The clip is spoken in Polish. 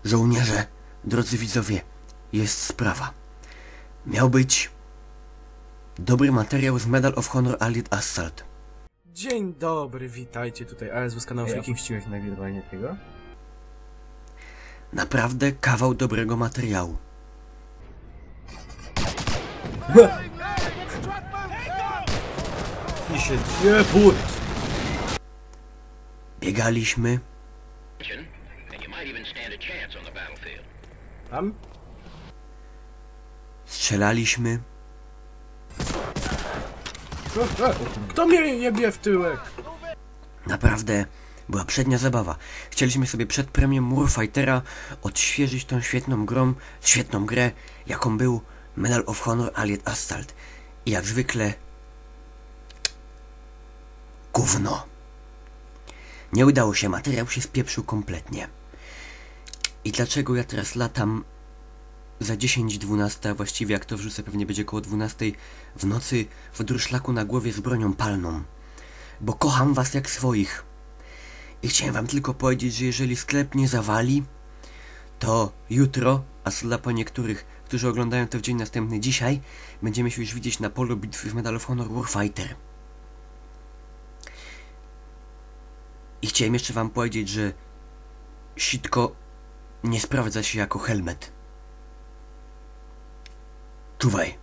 Żołnierze, drodzy widzowie, jest sprawa. Miał być dobry materiał z Medal of Honor Allied Assault. Dzień dobry, witajcie tutaj ASW z kanału Friki. Puściłeś nagrywanie tego? Naprawdę kawał dobrego materiału. I się nie put! Biegaliśmy, Tam? strzelaliśmy, Kto mnie jebie w tyłek? naprawdę była przednia zabawa. Chcieliśmy sobie przed premiem Warfightera odświeżyć tą świetną grę, jaką był Medal of Honor Allied Assault. I jak zwykle gówno. Nie udało się, materiał się spieprzył kompletnie. I dlaczego ja teraz latam za 10:12, a właściwie jak to wrzucę pewnie będzie koło 12 w nocy w durszlaku na głowie z bronią palną? Bo kocham was jak swoich. I chciałem wam tylko powiedzieć, że jeżeli sklep nie zawali, to jutro, a dla po niektórych, którzy oglądają to w dzień następny, dzisiaj, będziemy się już widzieć na polu bitwy w Medal of Honor Warfighter. I chciałem jeszcze wam powiedzieć, że sitko nie sprawdza się jako helmet. Czuwaj.